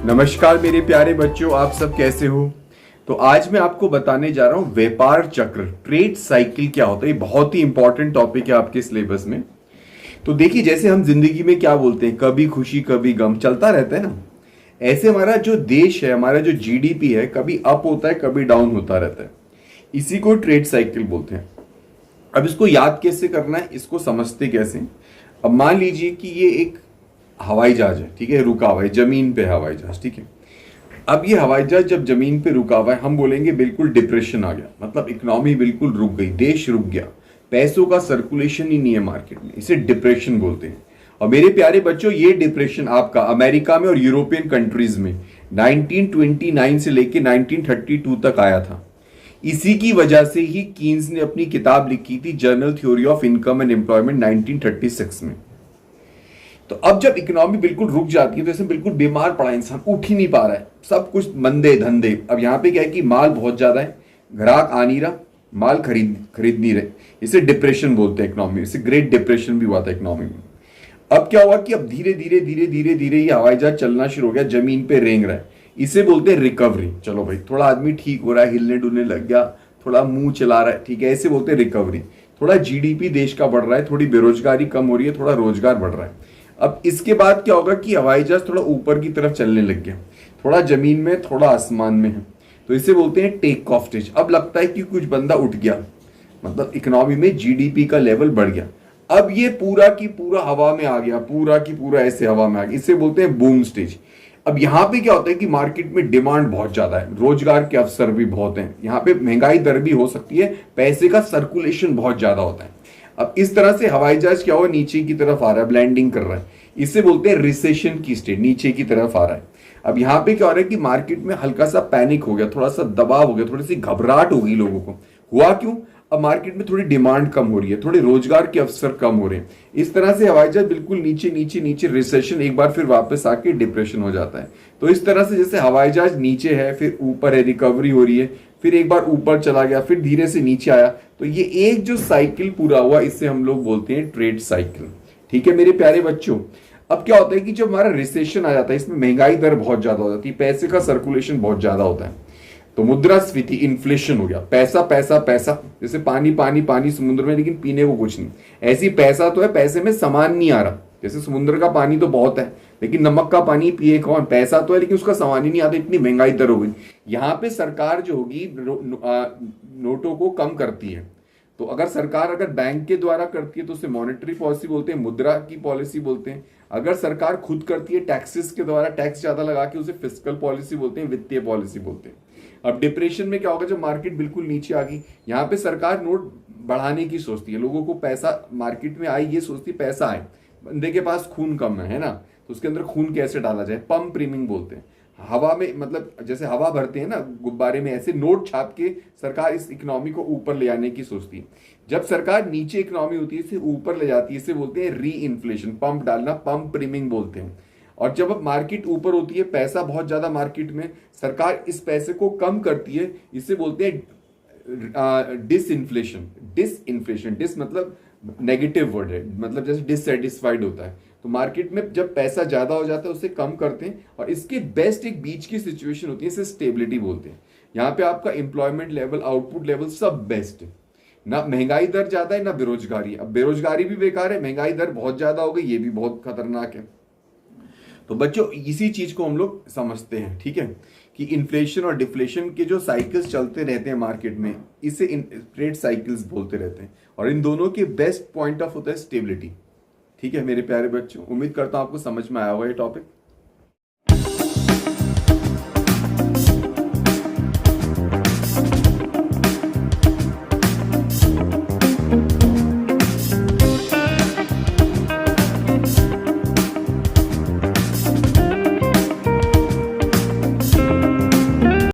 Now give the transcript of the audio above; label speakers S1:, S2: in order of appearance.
S1: नमस्कार मेरे प्यारे बच्चों, आप सब कैसे हो। तो आज मैं आपको बताने जा रहा हूं व्यापार चक्र, ट्रेड साइकिल क्या होता है। ये बहुत ही इंपॉर्टेंट टॉपिक है आपके सिलेबस में। तो देखिए, जैसे हम जिंदगी में क्या बोलते हैं, कभी खुशी कभी गम चलता रहता है ना। ऐसे हमारा जो देश है, हमारा जो जीडीपी है, कभी अप होता है कभी डाउन होता रहता है। इसी को ट्रेड साइकिल बोलते हैं। अब इसको याद कैसे करना है, इसको समझते कैसे। अब मान लीजिए कि ये एक हवाई जहाज है, ठीक है, रुका हुआ है जमीन पे, हवाई जहाज, ठीक है। अब ये हवाई जहाज जब जमीन पे रुका हुआ है, हम बोलेंगे बिल्कुल डिप्रेशन आ गया, मतलब इकोनॉमी बिल्कुल रुक गई, देश रुक गया, पैसों का सर्कुलेशन ही नहीं है मार्केट में, इसे डिप्रेशन बोलते हैं। और मेरे प्यारे बच्चों, ये डिप्रेशन आपका अमेरिका में और यूरोपियन कंट्रीज में 1929 से लेके 1932 तक आया था। इसी की वजह से ही कीन्स ने अपनी किताब लिखी थी, journal theory of income and employment, 1936 में। तो अब जब इकोनॉमी बिल्कुल रुक जाती है तो ऐसे बिल्कुल बीमार पड़ा है, इंसान उठ ही नहीं पा रहा है, सब कुछ मंदे धंधे। अब यहाँ पे क्या है कि माल बहुत ज्यादा है, ग्राहक आ नहीं रहा, माल खरीद नहीं रहे, इसे डिप्रेशन बोलते हैं इकोनॉमी में। इसे ग्रेट डिप्रेशन भी हुआ था इकोनॉमी में। अब क्या हुआ कि अब धीरे धीरे धीरे धीरे धीरे ये हवाई जहाज चलना शुरू हो गया, जमीन पे रेंग रहा है। इसे बोलते हैं रिकवरी। चलो भाई, थोड़ा आदमी ठीक हो रहा है, हिलने डुलने लग गया, थोड़ा मुंह चला रहा है, ठीक है, ऐसे बोलते हैं रिकवरी। थोड़ा जीडीपी देश का बढ़ रहा है, थोड़ी बेरोजगारी कम हो रही है, थोड़ा रोजगार बढ़ रहा है। अब इसके बाद क्या होगा कि हवाई जहाज थोड़ा ऊपर की तरफ चलने लग गया, थोड़ा जमीन में थोड़ा आसमान में है, तो इसे बोलते हैं टेक ऑफ स्टेज। अब लगता है कि कुछ बंदा उठ गया, मतलब इकोनॉमी में जीडीपी का लेवल बढ़ गया। अब ये पूरा की पूरा हवा में आ गया, पूरा की पूरा ऐसे हवा में आ गया, इसे बोलते हैं बूम स्टेज। अब यहाँ पे क्या होता है कि मार्केट में डिमांड बहुत ज्यादा है, रोजगार के अवसर भी बहुत हैं, यहाँ पे महंगाई दर भी हो सकती है, पैसे का सर्कुलेशन बहुत ज्यादा होता है। अब इस तरह से हवाई जहाज क्या हुआ, नीचे की तरफ आ रहा है, ब्लैंडिंग कर रहा है। इसे बोलते हैं रिसेशन की स्टेट, नीचे की तरफ आ रहा है। अब यहाँ पे क्या हो रहा है कि मार्केट में हल्का सा पैनिक हो गया, थोड़ा सा दबाव हो गया, थोड़ी सी घबराहट हो गई लोगों को। हुआ क्यों? अब मार्केट में थोड़ी डिमांड कम हो रही है, थोड़े रोजगार के अवसर कम हो रहे हैं। इस तरह से हवाई जहाज बिल्कुल नीचे नीचे नीचे, रिसेशन, एक बार फिर वापस आके डिप्रेशन हो जाता है। तो इस तरह से जैसे हवाई जहाज नीचे है, फिर ऊपर है, रिकवरी हो रही है, फिर एक बार ऊपर चला गया, फिर धीरे से नीचे आया, तो ये एक जो साइकिल पूरा हुआ, इससे हम लोग बोलते हैं ट्रेड साइकिल। ठीक है मेरे प्यारे बच्चों। अब क्या होता है कि जब हमारा रिसेशन आ जाता है, इसमें महंगाई दर बहुत ज्यादा हो जाती है, पैसे का सर्कुलेशन बहुत ज्यादा होता है, तो मुद्रास्फीति, इन्फ्लेशन हो गया, पैसा पैसा पैसा, जैसे पानी पानी पानी समुद्र में, लेकिन पीने को कुछ नहीं। ऐसी पैसा तो है, पैसे में सामान नहीं आ रहा। जैसे समुद्र का पानी तो बहुत है, लेकिन नमक का पानी पिए कौन? पैसा तो है लेकिन उसका सामान ही नहीं आता, इतनी महंगाई दर हो गई। यहाँ पे सरकार जो होगी नोटों को कम करती है। तो अगर सरकार अगर बैंक के द्वारा करती है तो उसे मॉनेटरी पॉलिसी बोलते हैं, मुद्रा की पॉलिसी बोलते हैं। अगर सरकार खुद करती है टैक्सेस के द्वारा, टैक्स ज्यादा लगा के, उसे फिस्कल पॉलिसी बोलते हैं, वित्तीय पॉलिसी बोलते हैं। अब डिप्रेशन में क्या होगा, जब मार्केट बिल्कुल नीचे आ गई, यहाँ पे सरकार नोट बढ़ाने की सोचती है, लोगों को पैसा मार्केट में आए, ये सोचती है पैसा आए, बंदे के पास खून कम है ना, तो उसके अंदर खून कैसे डाला जाए, पंप प्रीमिंग बोलते हैं। हवा में, मतलब जैसे हवा भरते हैं ना गुब्बारे में, ऐसे नोट छाप के सरकार इस इकोनॉमी को ऊपर ले जाने की सोचती है। जब सरकार नीचे इकोनॉमी होती है, इसे ऊपर ले जाती है, इसे बोलते हैं री इन्फ्लेशन, पंप डालना, पंप प्रीमिंग बोलते हैं। और जब अब मार्केट ऊपर होती है, पैसा बहुत ज्यादा मार्केट में, सरकार इस पैसे को कम करती है, इसे बोलते हैं डिसइन्फ्लेशन। डिसइन्फ्लेशन, डिस मतलब नेगेटिव वर्ड है, मतलब जैसे डिससेटिस्फाइड होता है। तो मार्केट में जब पैसा ज्यादा हो जाता है, उसे कम करते हैं, और इसके बेस्ट एक बीच की सिचुएशन होती है, इसे स्टेबिलिटी बोलते हैं। यहाँ पे आपका एम्प्लॉयमेंट लेवल, आउटपुट लेवल सब बेस्ट है, ना महंगाई दर ज्यादा है ना बेरोजगारी। अब बेरोजगारी भी बेकार है, महंगाई दर बहुत ज्यादा हो गई, ये भी बहुत खतरनाक है। तो बच्चों, इसी चीज को हम लोग समझते हैं, ठीक है, कि इन्फ्लेशन और डिफ्लेशन के जो साइकिल्स चलते रहते हैं मार्केट में, इसे ट्रेड साइकिल्स बोलते रहते हैं। और इन दोनों के बेस्ट पॉइंट ऑफ होता है स्टेबिलिटी। ठीक है मेरे प्यारे बच्चों, उम्मीद करता हूं आपको समझ में आया होगा ये टॉपिक।